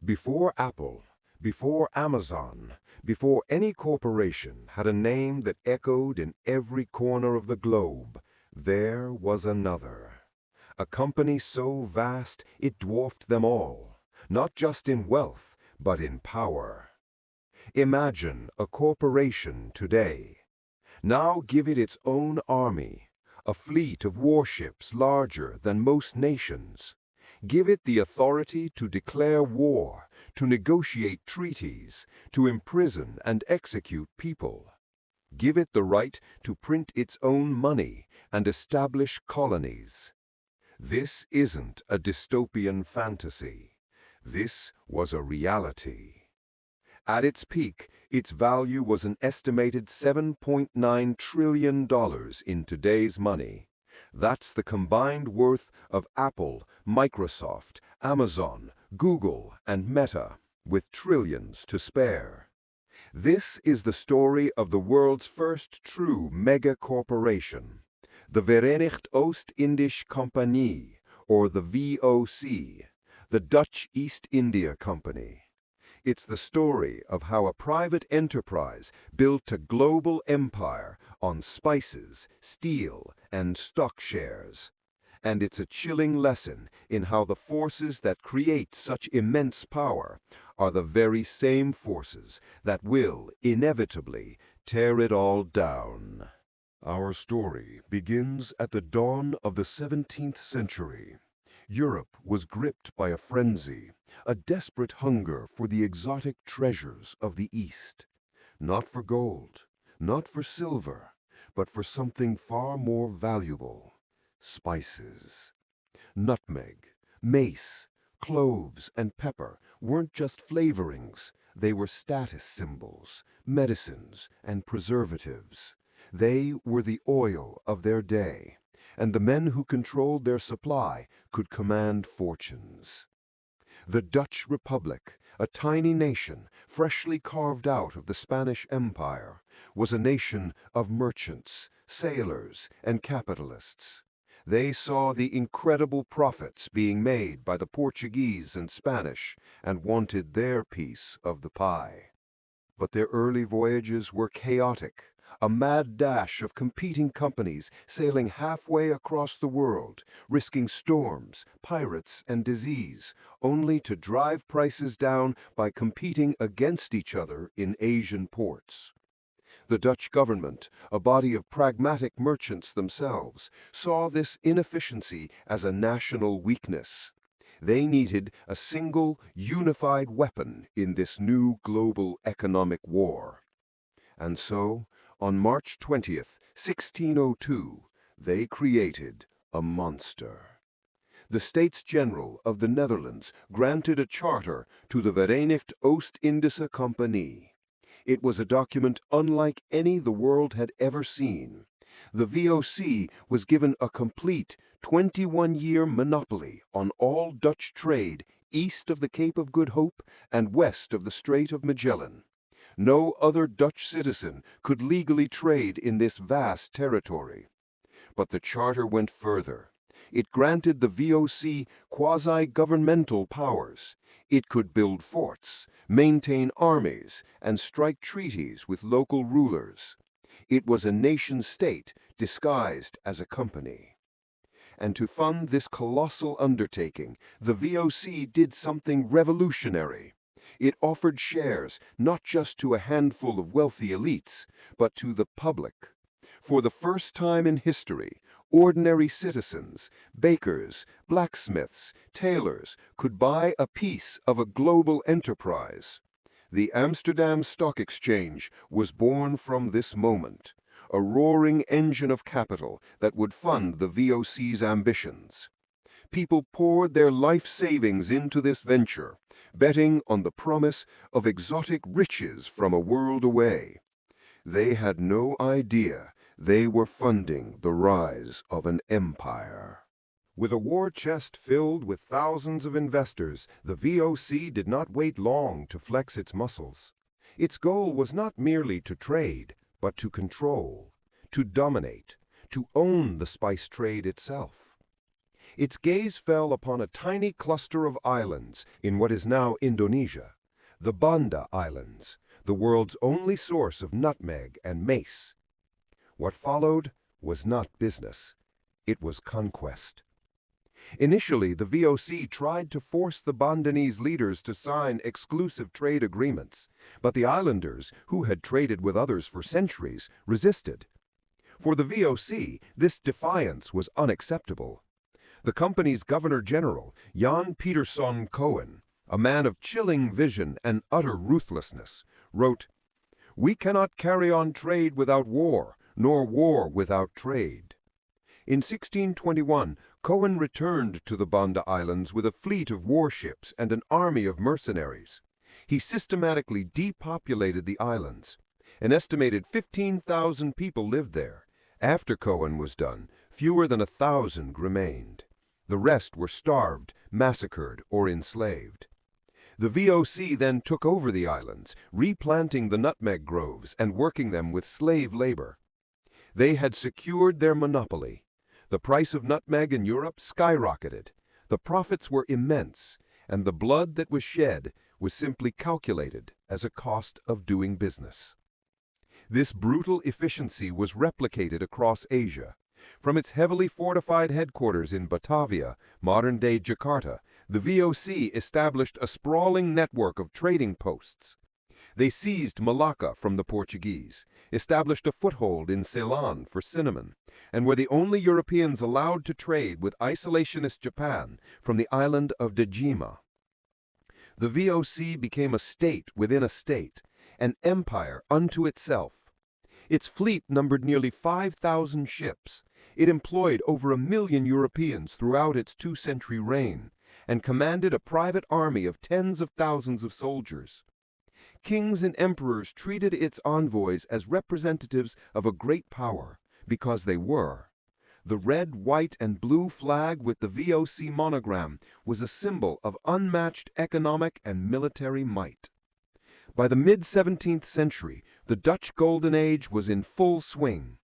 Before Apple, before Amazon, before any corporation had a name that echoed in every corner of the globe, there was another. A company so vast it dwarfed them all, not just in wealth, but in power. Imagine a corporation today. Now give it its own army, a fleet of warships larger than most nations. Give it the authority to declare war, to negotiate treaties, to imprison and execute people. Give it the right to print its own money and establish colonies. This isn't a dystopian fantasy. This was a reality. At its peak, its value was an estimated $7.9 trillion in today's money. That's the combined worth of Apple, Microsoft, Amazon, Google, and Meta, with trillions to spare. This is the story of the world's first true mega corporation, the Verenigd Oost-Indische Compagnie, or the VOC, the Dutch East India Company. It's the story of how a private enterprise built a global empire on spices, steel, and stock shares. And it's a chilling lesson in how the forces that create such immense power are the very same forces that will, inevitably, tear it all down. Our story begins at the dawn of the 17th century. Europe was gripped by a frenzy, a desperate hunger for the exotic treasures of the East. Not for gold, not for silver, but for something far more valuable: spices. Nutmeg, mace, cloves, and pepper weren't just flavorings. They were status symbols, medicines, and preservatives. They were the oil of their day, and the men who controlled their supply could command fortunes. The Dutch Republic, a tiny nation freshly carved out of the Spanish Empire, was a nation of merchants, sailors, and capitalists. They saw the incredible profits being made by the Portuguese and Spanish and wanted their piece of the pie. But their early voyages were chaotic, a mad dash of competing companies sailing halfway across the world, risking storms, pirates, and disease, only to drive prices down by competing against each other in Asian ports. The Dutch government, a body of pragmatic merchants themselves, saw this inefficiency as a national weakness. They needed a single, unified weapon in this new global economic war. And so, on March 20th, 1602, they created a monster. The States General of the Netherlands granted a charter to the Verenigd Oost-Indische Compagnie. It was a document unlike any the world had ever seen. The VOC was given a complete 21-year monopoly on all Dutch trade east of the Cape of Good Hope and west of the Strait of Magellan. No other Dutch citizen could legally trade in this vast territory. But the charter went further. It granted the VOC quasi-governmental powers. It could build forts, maintain armies, and strike treaties with local rulers. It was a nation-state disguised as a company. And to fund this colossal undertaking, the VOC did something revolutionary. It offered shares not just to a handful of wealthy elites, but to the public. For the first time in history, ordinary citizens, bakers, blacksmiths, tailors could buy a piece of a global enterprise. The Amsterdam Stock Exchange was born from this moment, a roaring engine of capital that would fund the VOC's ambitions. People poured their life savings into this venture, betting on the promise of exotic riches from a world away. They had no idea they were funding the rise of an empire. With a war chest filled with thousands of investors, the VOC did not wait long to flex its muscles. Its goal was not merely to trade, but to control, to dominate, to own the spice trade itself. its gaze fell upon a tiny cluster of islands in what is now Indonesia, the Banda Islands, the world's only source of nutmeg and mace. What followed was not business. It was conquest. Initially, the VOC tried to force the Bandanese leaders to sign exclusive trade agreements, but the islanders, who had traded with others for centuries, resisted. For the VOC, this defiance was unacceptable. The company's Governor-General, Jan Pieterszoon Cohen, a man of chilling vision and utter ruthlessness, wrote, "We cannot carry on trade without war, nor war without trade." In 1621, Cohen returned to the Banda Islands with a fleet of warships and an army of mercenaries. He systematically depopulated the islands. An estimated 15,000 people lived there. After Cohen was done, fewer than 1,000 remained. The rest were starved, massacred, or enslaved. The VOC then took over the islands, replanting the nutmeg groves and working them with slave labor. They had secured their monopoly. The price of nutmeg in Europe skyrocketed. The profits were immense, and the blood that was shed was simply calculated as a cost of doing business. This brutal efficiency was replicated across Asia. From its heavily fortified headquarters in Batavia, modern-day Jakarta, the VOC established a sprawling network of trading posts. They seized Malacca from the Portuguese, established a foothold in Ceylon for cinnamon, and were the only Europeans allowed to trade with isolationist Japan from the island of Dejima. The VOC became a state within a state, an empire unto itself. Its fleet numbered nearly 5,000 ships. It employed over 1 million Europeans throughout its 2-century reign, and commanded a private army of tens of thousands of soldiers. Kings and emperors treated its envoys as representatives of a great power, because they were. The red, white, and blue flag with the VOC monogram was a symbol of unmatched economic and military might. By the mid-17th century, the Dutch Golden Age was in full swing.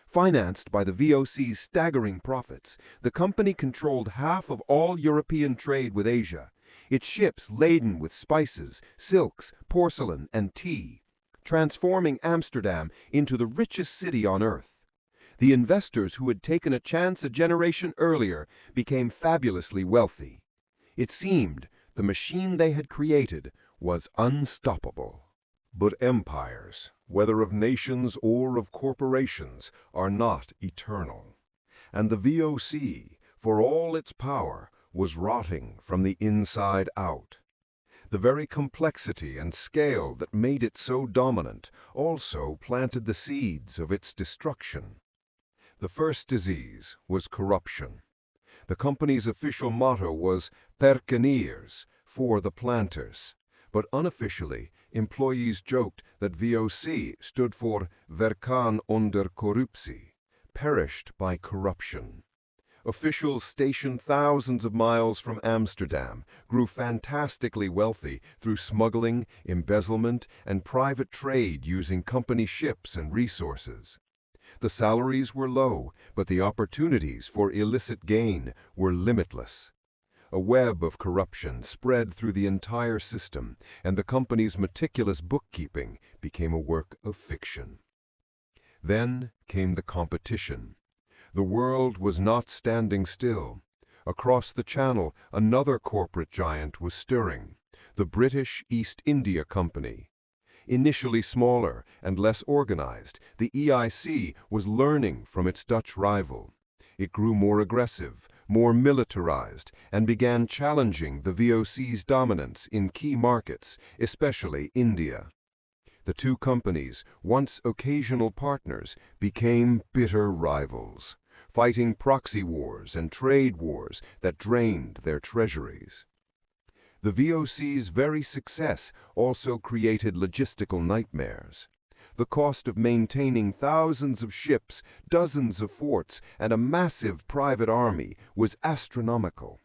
Financed by the VOC's staggering profits, the company controlled half of all European trade with Asia, its ships laden with spices, silks, porcelain, and tea, transforming Amsterdam into the richest city on earth. The investors who had taken a chance a generation earlier became fabulously wealthy. It seemed the machine they had created was unstoppable. But empires, whether of nations or of corporations, are not eternal. And the VOC, for all its power, was rotting from the inside out. The very complexity and scale that made it so dominant also planted the seeds of its destruction. The first disease was corruption. The company's official motto was "Perkeniers," for the planters, but unofficially, employees joked that VOC stood for Werken onder corruptie, perished by corruption. Officials stationed thousands of miles from Amsterdam grew fantastically wealthy through smuggling, embezzlement, and private trade using company ships and resources. The salaries were low, but the opportunities for illicit gain were limitless. A web of corruption spread through the entire system, and the company's meticulous bookkeeping became a work of fiction. Then came the competition. The world was not standing still. Across the Channel, another corporate giant was stirring, the British East India Company. Initially smaller and less organized, the EIC was learning from its Dutch rival. It grew more aggressive, more militarized, and began challenging the VOC's dominance in key markets, especially India. The two companies, once occasional partners, became bitter rivals, fighting proxy wars and trade wars that drained their treasuries. The VOC's very success also created logistical nightmares. The cost of maintaining thousands of ships, dozens of forts, and a massive private army was astronomical.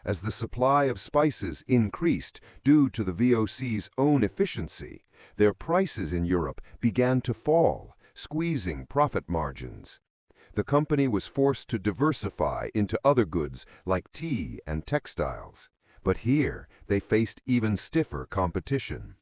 As the supply of spices increased due to the VOC's own efficiency, their prices in Europe began to fall, squeezing profit margins. The company was forced to diversify into other goods like tea and textiles. But here they faced even stiffer competition.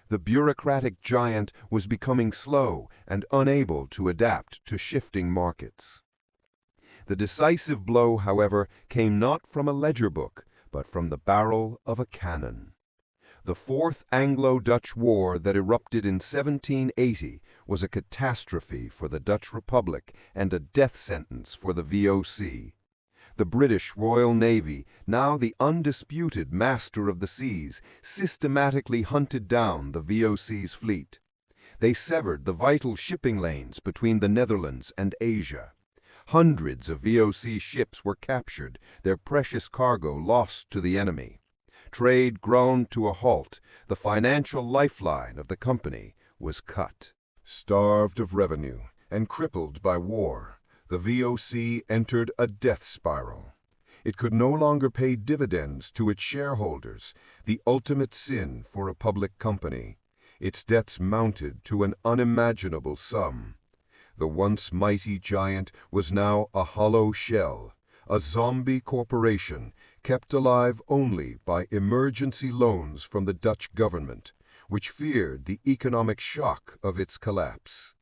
The bureaucratic giant was becoming slow and unable to adapt to shifting markets. The decisive blow, however, came not from a ledger book, but from the barrel of a cannon. The Fourth Anglo-Dutch War that erupted in 1780 was a catastrophe for the Dutch Republic and a death sentence for the VOC. The British Royal Navy, now the undisputed master of the seas, systematically hunted down the VOC's fleet. They severed the vital shipping lanes between the Netherlands and Asia. Hundreds of VOC ships were captured, their precious cargo lost to the enemy. Trade ground to a halt. The financial lifeline of the company was cut. Starved of revenue and crippled by war, the VOC entered a death spiral. It could no longer pay dividends to its shareholders, the ultimate sin for a public company. Its debts mounted to an unimaginable sum. The once mighty giant was now a hollow shell, a zombie corporation kept alive only by emergency loans from the Dutch government, which feared the economic shock of its collapse.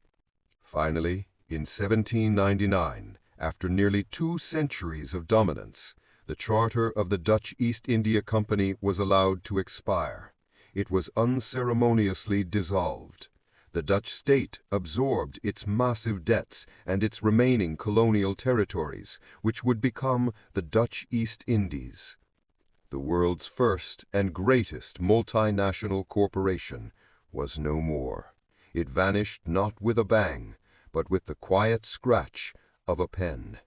Finally, in 1799, after nearly 2 centuries of dominance, the charter of the Dutch East India Company was allowed to expire. It was unceremoniously dissolved. The Dutch state absorbed its massive debts and its remaining colonial territories, which would become the Dutch East Indies. The world's first and greatest multinational corporation was no more. It vanished not with a bang, but with the quiet scratch of a pen.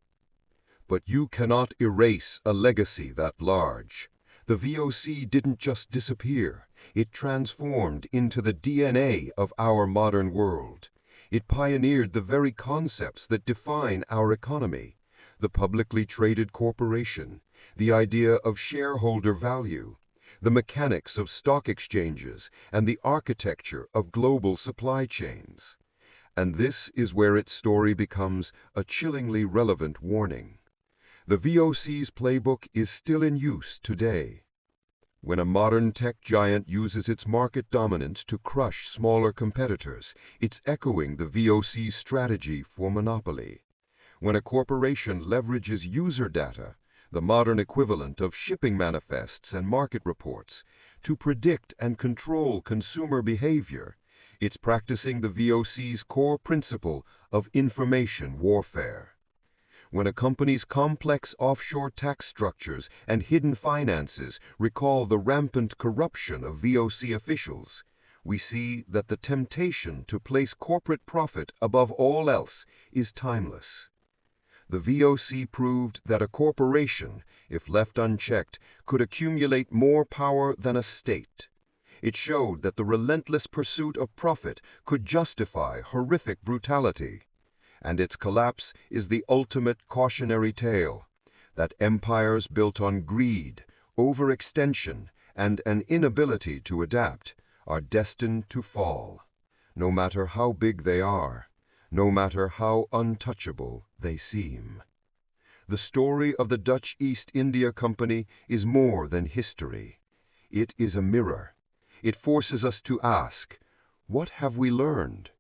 But you cannot erase a legacy that large. The VOC didn't just disappear. It transformed into the DNA of our modern world. It pioneered the very concepts that define our economy: the publicly traded corporation, the idea of shareholder value, the mechanics of stock exchanges, and the architecture of global supply chains. And this is where its story becomes a chillingly relevant warning. The VOC's playbook is still in use today. When a modern tech giant uses its market dominance to crush smaller competitors, it's echoing the VOC's strategy for monopoly. When a corporation leverages user data, the modern equivalent of shipping manifests and market reports, to predict and control consumer behavior, it's practicing the VOC's core principle of information warfare. When a company's complex offshore tax structures and hidden finances recall the rampant corruption of VOC officials, we see that the temptation to place corporate profit above all else is timeless. The VOC proved that a corporation, if left unchecked, could accumulate more power than a state. It showed that the relentless pursuit of profit could justify horrific brutality. And its collapse is the ultimate cautionary tale, that empires built on greed, overextension, and an inability to adapt are destined to fall, no matter how big they are, no matter how untouchable they seem. The story of the Dutch East India Company is more than history. It is a mirror. It forces us to ask, what have we learned?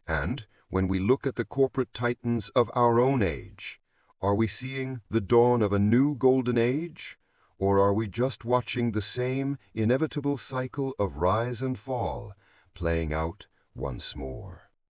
And when we look at the corporate titans of our own age, are we seeing the dawn of a new golden age? Or are we just watching the same inevitable cycle of rise and fall playing out once more?